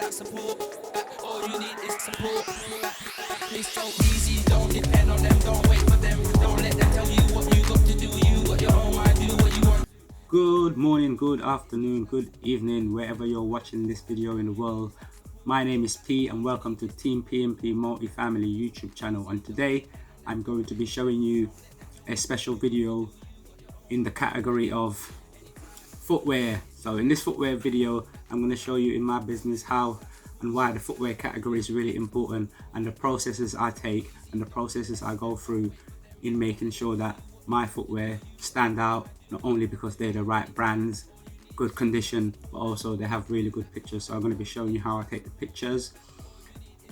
that support. All you need is support. It's so easy, don't depend on them, don't wait for them. Don't let them tell you what you got to do. You got your own mind, do what you want. Good morning, good afternoon, good evening, wherever you're watching this video in the world. My name is P and welcome to Team PMP Multifamily YouTube channel, and today I'm going to be showing you a special video in the category of footwear. So in this footwear video, I'm going to show you in my business how and why the footwear category is really important, and the processes I take and the processes I go through in making sure that my footwear stand out, not only because they're the right brands, good condition, but also they have really good pictures. So I'm going to be showing you how I take the pictures,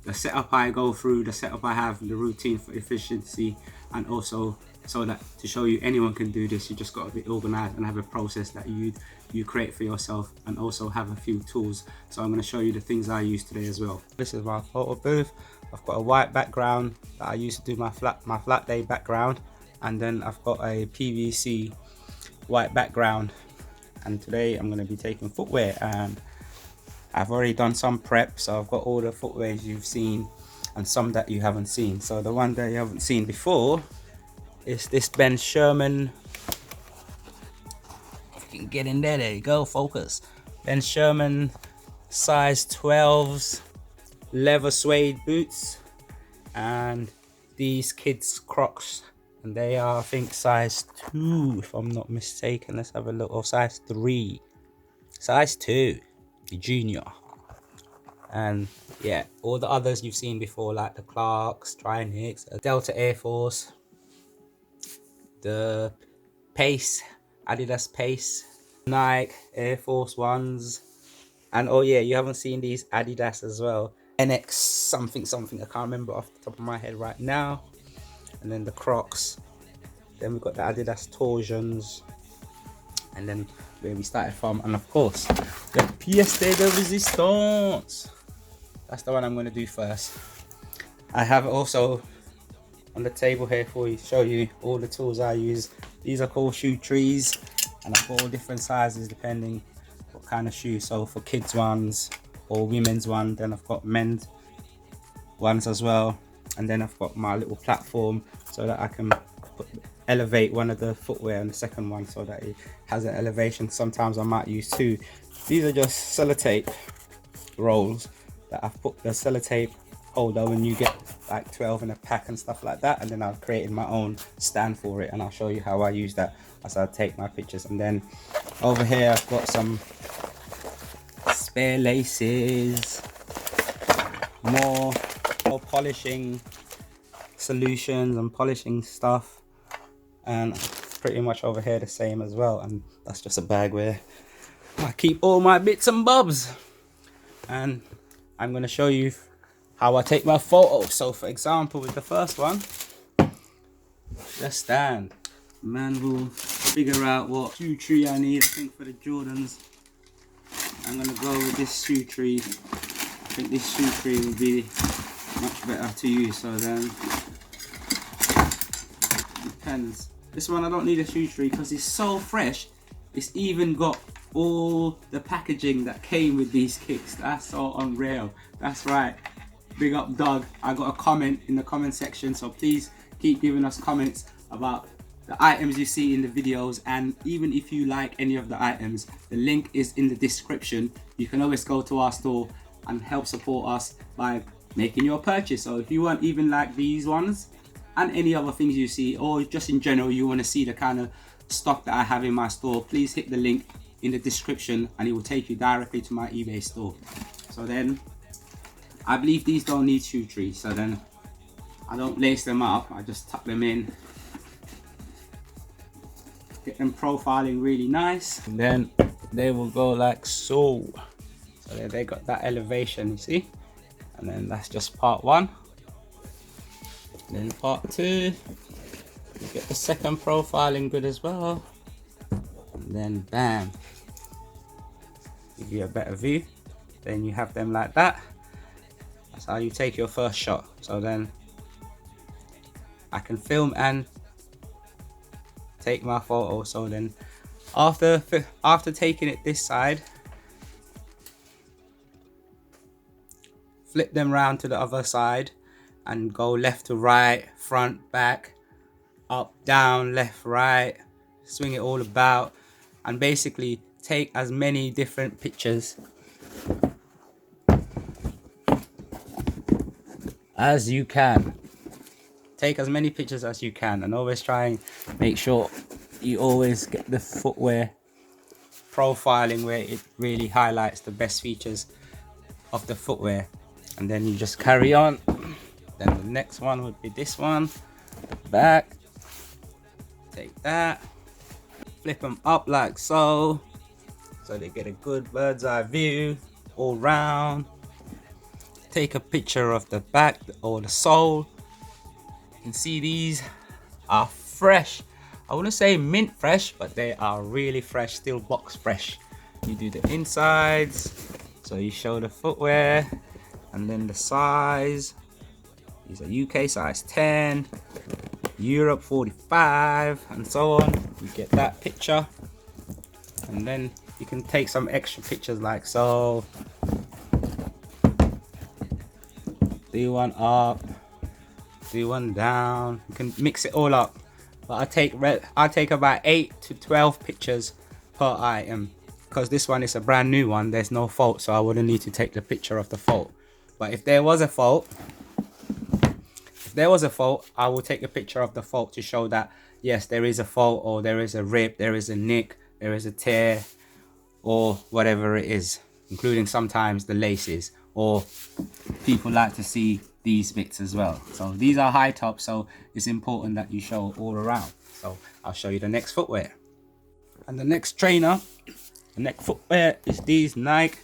the setup I go through, the setup I have, the routine for efficiency, and also so that to show you anyone can do this. You just got to be organized and have a process that you create for yourself, and also have a few tools. So I'm going to show you the things I use today as well. This is my photo booth. I've got a white background that I used to do my flat day background, and then I've got a PVC white background. And today I'm going to be taking footwear, and I've already done some prep, so I've got all the footwears you've seen and some that you haven't seen. So the one that you haven't seen before is this Ben Sherman. If you can get in there, there you go, focus. Ben Sherman size 12s leather suede boots, and these kids Crocs, and they are, I think, size 2 if I'm not mistaken. Let's have a look. Or size 3, size 2, the junior. And yeah, all the others you've seen before, like the Clarks, Trinix, Delta Air Force, the Pace, Adidas Pace, Nike Air Force Ones, and oh yeah, you haven't seen these Adidas as well, NX something, I can't remember off the top of my head right now. And then the Crocs, then we've got the Adidas Torsions, and then where we started from, and of course the pièce de résistance. That's the one I'm going to do first. I have also on the table here for you, show you all the tools I use. These are called shoe trees, and I've got all different sizes depending what kind of shoe. So for kids ones or women's one, then I've got men's ones as well, and then I've got my little platform so that I can elevate one of the footwear on the second one so that it has an elevation. Sometimes I might use two. These are just sellotape rolls that I've put the sellotape holder when you get like 12 in a pack and stuff like that, and then I've created my own stand for it, and I'll show you how I use that as I take my pictures. And then over here I've got some spare laces, more polishing solutions and polishing stuff, and pretty much over here the same as well. And that's just a bag where I keep all my bits and bobs. And I'm going to show you how I take my photos. So for example, with the first one, the stand, man will figure out what shoe tree I need. I think for the Jordans I'm going to go with this shoe tree. I think this shoe tree will be much better to use. So then depends. This one I don't need a shoe tree because it's so fresh. It's even got all the packaging that came with these kicks. That's so unreal. That's right, big up Doug. I got a comment in the comment section, so please keep giving us comments about the items you see in the videos, and even if you like any of the items, the link is in the description. You can always go to our store and help support us by making your purchase. So if you want even like these ones and any other things you see, or just in general you want to see the kind of stock that I have in my store, please hit the link in the description and it will take you directly to my eBay store. So then I believe these don't need shoe trees, so then I don't lace them up, I just tuck them in, get them profiling really nice, and then they will go like so. So then they got that elevation, you see, and then that's just part one. Then part two, you get the second profiling good as well, and then bam, give you a better view. Then you have them like that. That's how you take your first shot. So then I can film and take my photo. So then after taking it this side, flip them round to the other side and go left to right, front, back, up, down, left, right, swing it all about, and basically take as many different pictures as you can. Take as many pictures as you can, and always try and make sure you always get the footwear profiling where it really highlights the best features of the footwear. And then you just carry on. Then the next one would be this one, back, take that, flip them up like so they get a good bird's eye view all round. Take a picture of the back or the sole. You can see these are fresh. I wouldn't say mint fresh, but they are really fresh, still box fresh. You do the insides, so you show the footwear and then the size. These are UK size 10, Europe 45, and so on. You get that picture, and then you can take some extra pictures like so. Do one up, do one down. You can mix it all up, but I take about 8 to 12 pictures per item, because this one is a brand new one. There's no fault, so I wouldn't need to take the picture of the fault. But if there was a fault, I will take a picture of the fault to show that yes, there is a fault, or there is a rip, there is a nick, there is a tear, or whatever it is, including sometimes the laces, or people like to see these bits as well. So these are high tops, so it's important that you show all around. So I'll show you the next footwear. And the next trainer, the next footwear is these Nike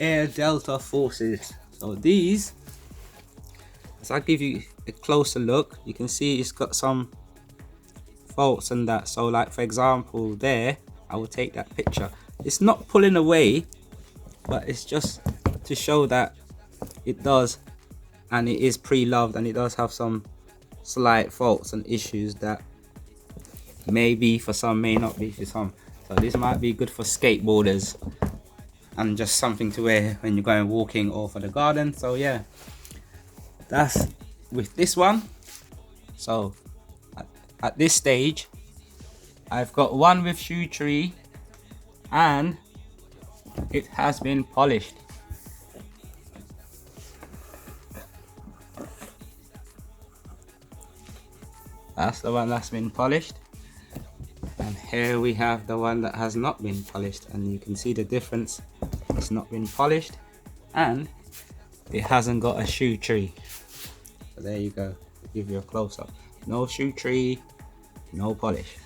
Air Delta Forces. So these, as I give you a closer look, you can see it's got some faults and that. So like for example there, I will take that picture. It's not pulling away, but it's just to show that it does, and it is pre-loved, and it does have some slight faults and issues that may be for some, may not be for some. So this might be good for skateboarders and just something to wear when you're going walking or for the garden. So yeah, that's with this one. So at this stage I've got one with shoe tree and it has been polished. That's the one that's been polished, and here we have the one that has not been polished, and you can see the difference. It's not been polished and it hasn't got a shoe tree. So there you go, I'll give you a close-up. No shoe tree, no polish.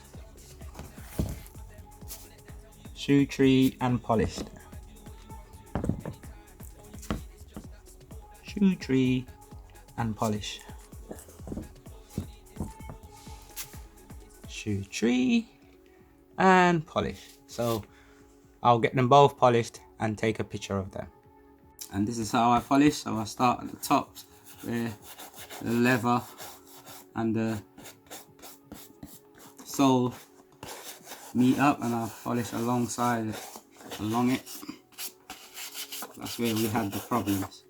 Shoe tree and polished. Shoe tree and polish. Shoe tree and polish. So I'll get them both polished and take a picture of them. And this is how I polish. So I start at the top where the leather and the sole meet up, and I'll polish alongside it, along it. That's where we had the problems.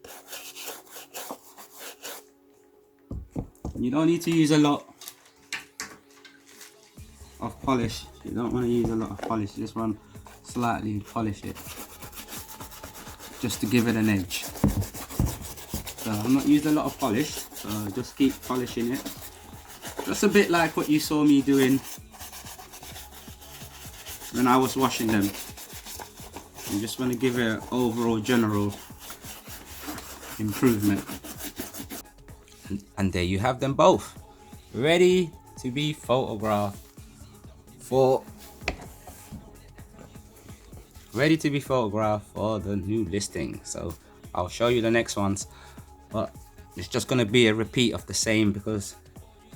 You don't need to use a lot of polish. You don't want to use a lot of polish. You just want to slightly polish it just to give it an edge. So I'm not using a lot of polish, so just keep polishing it. Just a bit like what you saw me doing when I was washing them. You just want to give it an overall general improvement. And there you have them both, ready to be photographed for the new listing. So I'll show you the next ones, but it's just going to be a repeat of the same, because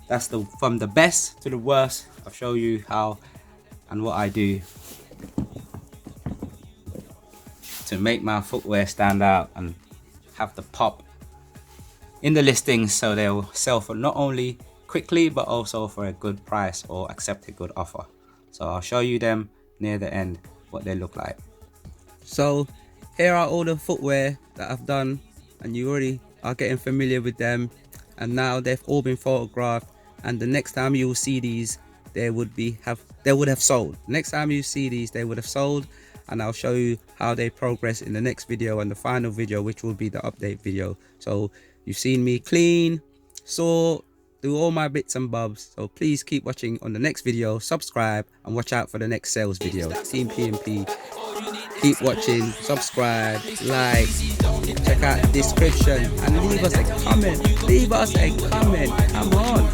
that's from the best to the worst. I'll show you how and what I do to make my footwear stand out and have the pop in the listings, so they'll sell for not only quickly but also for a good price or accept a good offer. So I'll show you them near the end, what they look like. So here are all the footwear that I've done and you already are getting familiar with them, and now they've all been photographed, and the next time you will see these, they would have sold. Next time you see these, they would have sold, and I'll show you how they progress in the next video and the final video, which will be the update video. So you've seen me clean, sort, do all my bits and bobs, so please keep watching on the next video, subscribe, and watch out for the next sales video. Team P&P, keep watching, subscribe, like, check out the description, and leave us a comment. Come on.